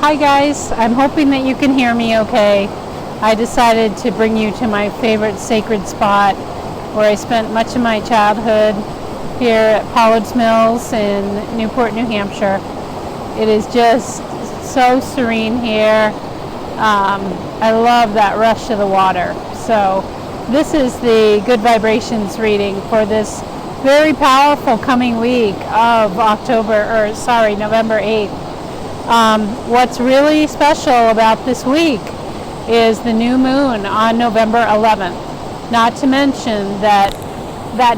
Hi guys, I'm hoping that you can hear me okay. I decided to bring you to my favorite sacred spot where I spent much of my childhood here at Pollard's Mills in Newport, New Hampshire. It is just so serene here. I love that rush of the water. So this is the Good Vibrations reading for this very powerful coming week of November 8th. What's really special about this week is the new moon on November 11th. Not to mention that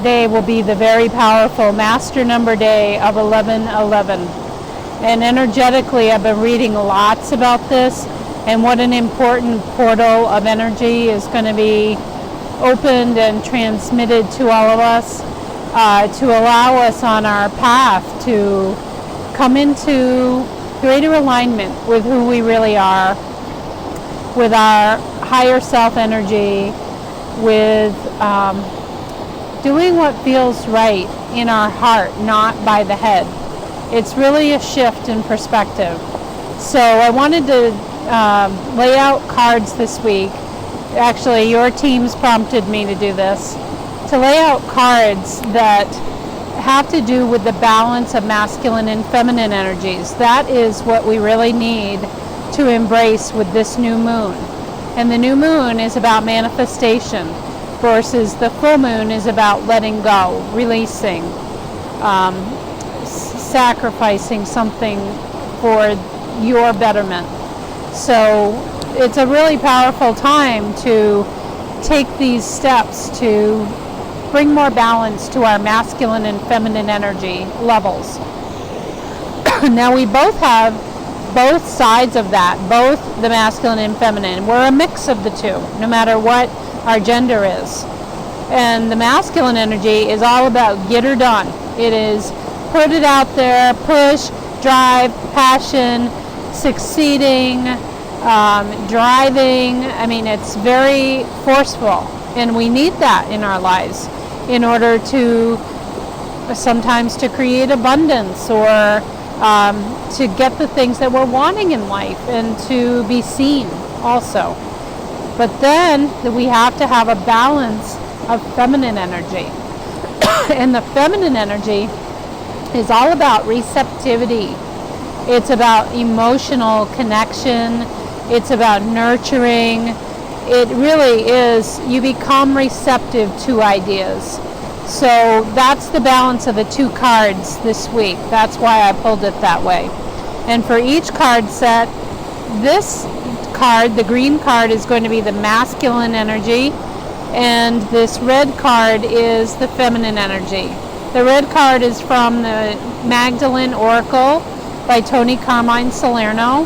day will be the very powerful master number day of 1111. And energetically, I've been reading lots about this and what an important portal of energy is going to be opened and transmitted to all of us to allow us on our path to come into greater alignment with who we really are, with our higher self energy, with doing what feels right in our heart, not by the head. It's really a shift in perspective. So I wanted to lay out cards this week. Actually, your teams prompted me to do this, to lay out cards that have to do with the balance of masculine and feminine energies. That is what we really need to embrace with this new moon. And the new moon is about manifestation versus the full moon is about letting go, releasing, sacrificing something for your betterment. So it's a really powerful time to take these steps to bring more balance to our masculine and feminine energy levels. Now we both have both sides of that, both the masculine and feminine. We're a mix of the two, no matter what our gender is. And the masculine energy is all about get her done. It is put it out there, push, drive, passion, succeeding, driving. I mean, it's very forceful, and we need that in our lives in order to sometimes to create abundance or to get the things that we're wanting in life and to be seen also. But then we have to have a balance of feminine energy. And the feminine energy is all about receptivity. It's about emotional connection. It's about nurturing. It really is, you become receptive to ideas. So that's the balance of the two cards this week. That's why I pulled it that way. And for each card set, this card, the green card, is going to be the masculine energy, and this red card is the feminine energy. The red card is from the Magdalene Oracle by Tony Carmine Salerno.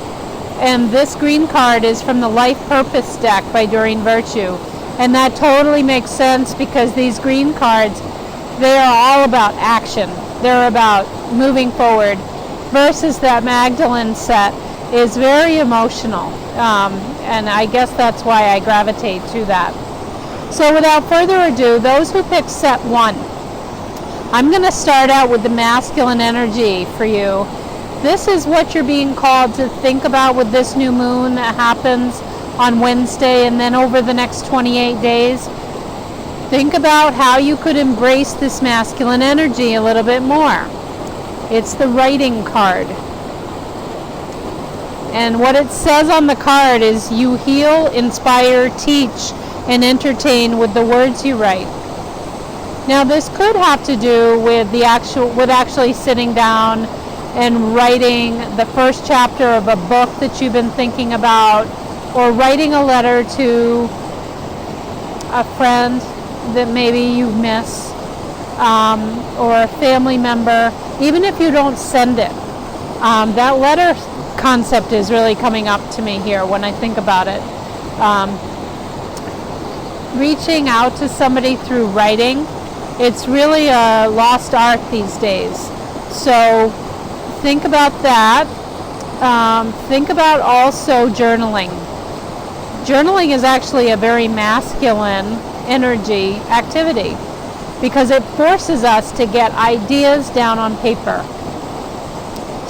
And this green card is from the Life Purpose deck by Doreen Virtue. And that totally makes sense because these green cards, they are all about action. They're about moving forward. Versus that Magdalene set is very emotional. And I guess that's why I gravitate to that. So without further ado, those who picked set 1, I'm going to start out with the masculine energy for you. This is what you're being called to think about with this new moon that happens on Wednesday and then over the next 28 days. Think about how you could embrace this masculine energy a little bit more. It's the writing card. And what it says on the card is you heal, inspire, teach, and entertain with the words you write. Now this could have to do with actually sitting down and writing the first chapter of a book that you've been thinking about, or writing a letter to a friend that maybe you miss, or a family member, even if you don't send it. That letter concept is really coming up to me here when I think about it. Reaching out to somebody through writing, it's really a lost art these days. So think about that. Think about also journaling. Journaling is actually a very masculine energy activity because it forces us to get ideas down on paper.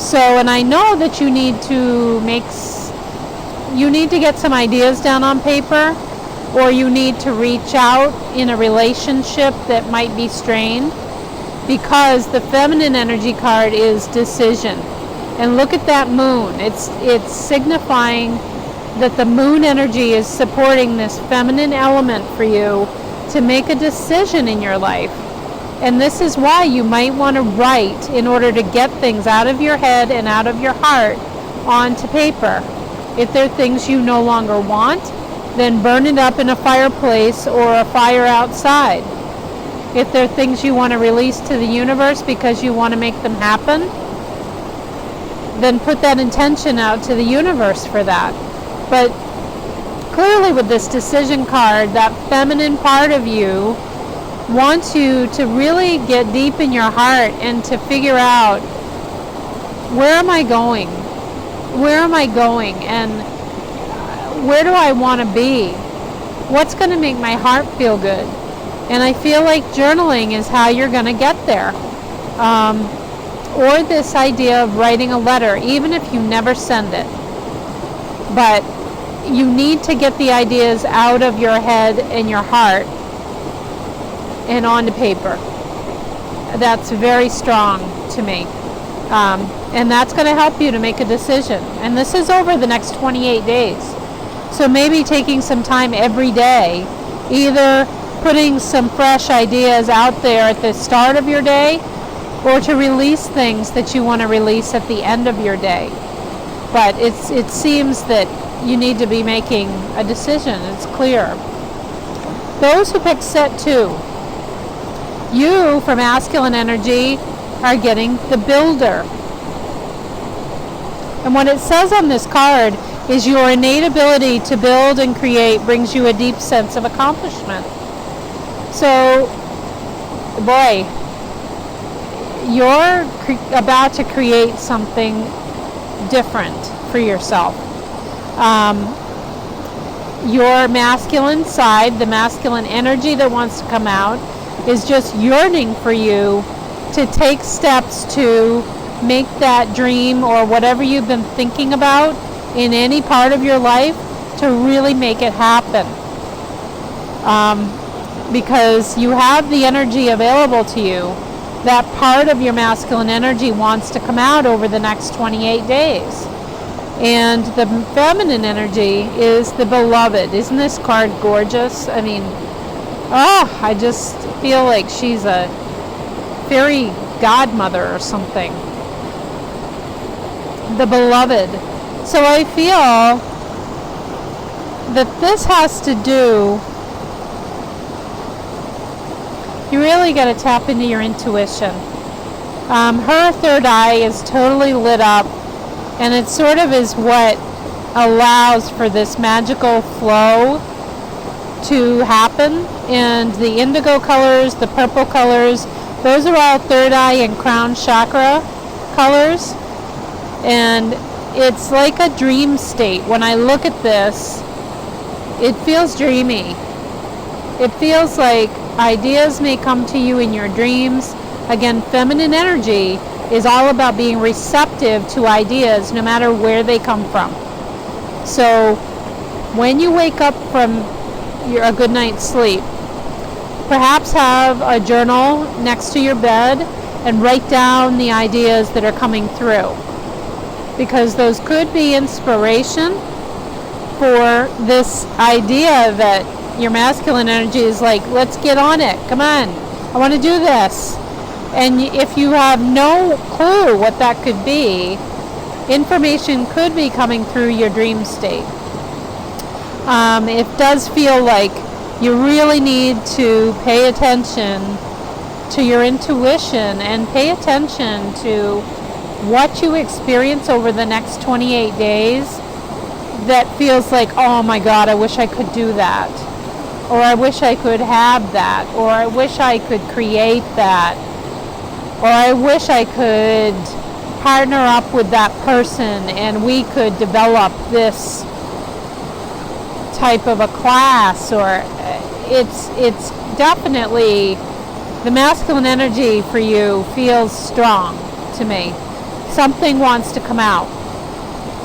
So, and I know that you need to get some ideas down on paper, or you need to reach out in a relationship that might be strained, because the feminine energy card is decision. And look at that moon. It's signifying that the moon energy is supporting this feminine element for you to make a decision in your life. And this is why you might want to write in order to get things out of your head and out of your heart onto paper. If there are things you no longer want, then burn it up in a fireplace or a fire outside. If there are things you want to release to the universe because you want to make them happen, then put that intention out to the universe for that. But clearly with this decision card, that feminine part of you wants you to really get deep in your heart and to figure out, where am I going? Where am I going? And where do I want to be? What's going to make my heart feel good? And I feel like journaling is how you're going to get there. Or this idea of writing a letter, even if you never send it. But you need to get the ideas out of your head and your heart and onto paper. That's very strong to me. And that's going to help you to make a decision. And this is over the next 28 days. So maybe taking some time every day, either putting some fresh ideas out there at the start of your day, or to release things that you want to release at the end of your day. But it seems that you need to be making a decision. It's clear. Those who pick set 2, you, for masculine energy, are getting the builder. And what it says on this card is your innate ability to build and create brings you a deep sense of accomplishment. So, boy, you're about to create something different for yourself. Your masculine side, the masculine energy that wants to come out, is just yearning for you to take steps to make that dream or whatever you've been thinking about in any part of your life to really make it happen. Because you have the energy available to you. That part of your masculine energy wants to come out over the next 28 days. And the feminine energy is the beloved. Isn't this card gorgeous? I mean, I just feel like she's a fairy godmother or something. The beloved. So I feel that this has to do, you really got to tap into your intuition. Her third eye is totally lit up, and it sort of is what allows for this magical flow to happen. And the indigo colors, the purple colors, those are all third eye and crown chakra colors. And it's like a dream state. When I look at this, it feels dreamy. It feels like ideas may come to you in your dreams. Again, feminine energy is all about being receptive to ideas no matter where they come from. So when you wake up from a good night's sleep, perhaps have a journal next to your bed and write down the ideas that are coming through, because those could be inspiration for this idea that your masculine energy is like, let's get on it, come on, I want to do this. And if you have no clue what that could be, information could be coming through your dream state. It does feel like you really need to pay attention to your intuition and pay attention to what you experience over the next 28 days that feels like, oh my God, I wish I could do that. Or I wish I could have that. Or I wish I could create that. Or I wish I could partner up with that person and we could develop this type of a class. Or it's definitely, the masculine energy for you feels strong to me. something wants to come out.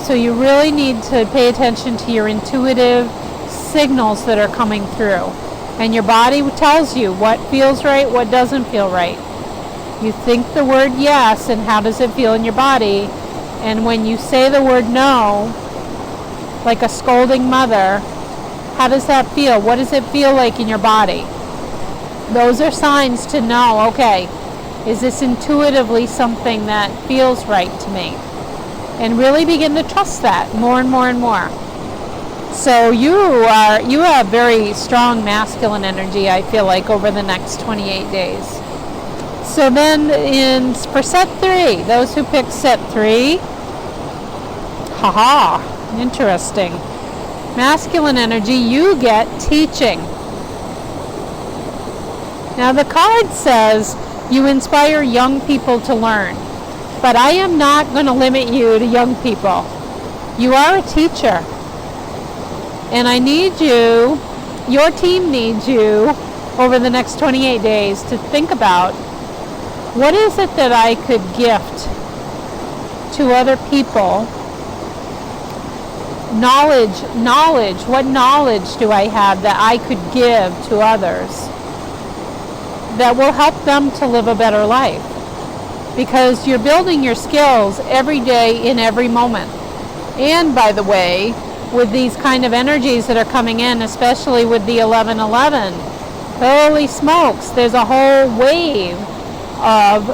So you really need to pay attention to your intuitive signals that are coming through. And your body tells you what feels right, what doesn't feel right. You think the word yes, and how does it feel in your body? And when you say the word no, like a scolding mother, how does that feel? What does it feel like in your body? Those are signs to know, okay, is this intuitively something that feels right to me? And really begin to trust that more and more and more. So you have very strong masculine energy, I feel like, over the next 28 days. So then for set 3, those who pick set 3, interesting. Masculine energy, you get teaching. Now the card says you inspire young people to learn, but I am not going to limit you to young people. You are a teacher, and I need you, your team needs you over the next 28 days to think about, what is it that I could gift to other people? Knowledge, what knowledge do I have that I could give to others that will help them to live a better life? Because you're building your skills every day in every moment. And by the way, with these kind of energies that are coming in, especially with the 1111, holy smokes, there's a whole wave of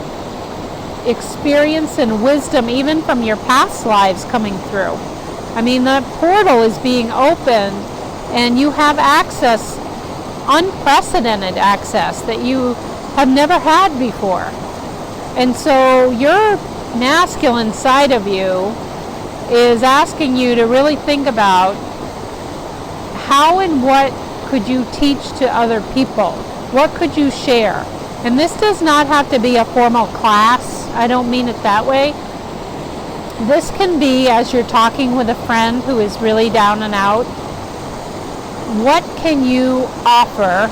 experience and wisdom, even from your past lives, coming through. I mean, the portal is being opened, and you have access, unprecedented access that you have never had before. And so your masculine side of you is asking you to really think about how and what could you teach to other people? What could you share? And this does not have to be a formal class. I don't mean it that way. This can be as you're talking with a friend who is really down and out. What can you offer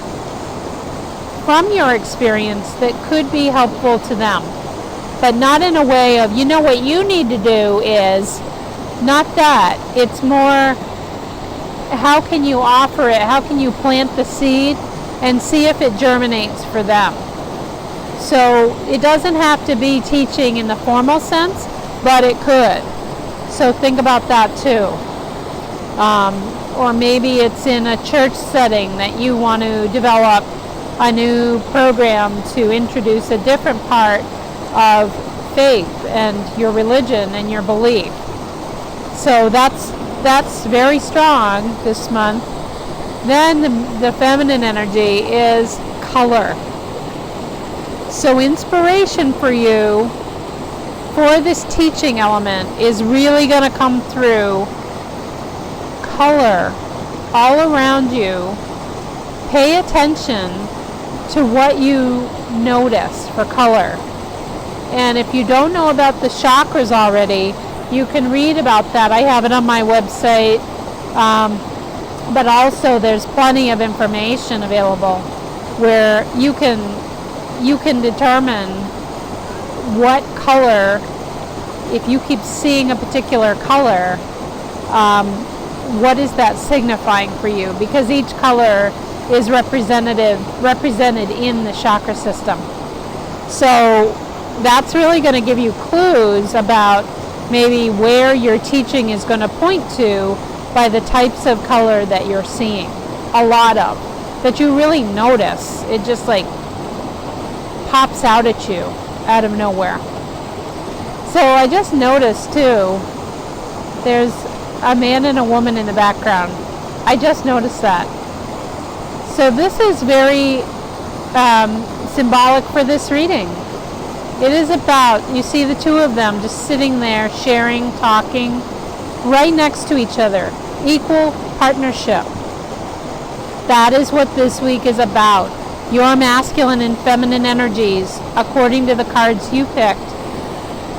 from your experience that could be helpful to them? But not in a way of, you know what you need to do is, not that. It's more, how can you offer it? How can you plant the seed and see if it germinates for them? So it doesn't have to be teaching in the formal sense, but it could. So think about that too. Or maybe it's in a church setting that you want to develop a new program to introduce a different part of faith and your religion and your belief. So that's very strong this month. Then the feminine energy is color. So inspiration for you for this teaching element is really going to come through color all around you. Pay attention to what you notice for color. And if you don't know about the chakras already, you can read about that. I have it on my website, but also there's plenty of information available where you can determine what color, if you keep seeing a particular color, what is that signifying for you? Because each color is represented in the chakra system. So that's really going to give you clues about maybe where your teaching is going to point to by the types of color that you're seeing. A lot of. That you really notice. It just like pops out at you out of nowhere. So I just noticed too, there's a man and a woman in the background. I just noticed that. So this is very symbolic for this reading. It is about, you see the two of them just sitting there, sharing, talking, right next to each other. Equal partnership. That is what this week is about. Your masculine and feminine energies, according to the cards you picked,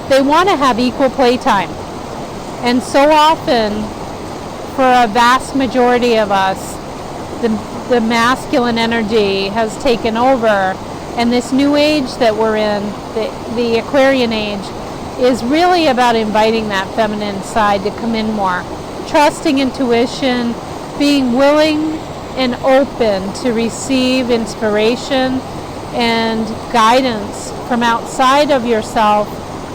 they want to have equal playtime. And so often, for a vast majority of us, the masculine energy has taken over. And this new age that we're in, the Aquarian age, is really about inviting that feminine side to come in more. Trusting intuition, being willing and open to receive inspiration and guidance from outside of yourself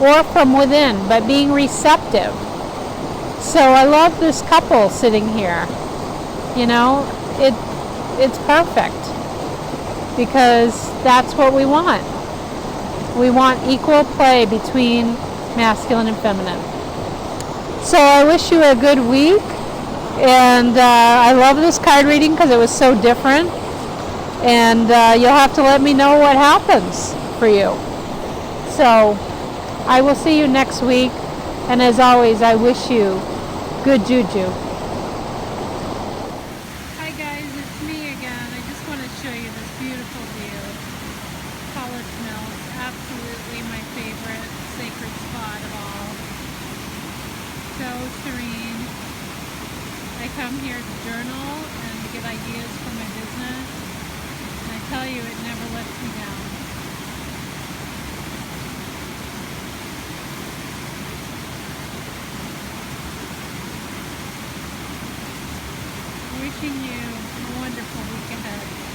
or from within, but being receptive. So I love this couple sitting here. You know, it's perfect because that's what we want. We want equal play between masculine and feminine. So I wish you a good week, and I love this card reading because it was so different, and you'll have to let me know what happens for you. So I will see you next week, and as always, I wish you good juju. Hi guys, it's me again. I just want to show you this beautiful view. College Mills, absolutely my favorite sacred spot of all. So serene. I come here to journal and to get ideas for my business, and I tell you, it never lets me down. Wishing you a wonderful week ahead.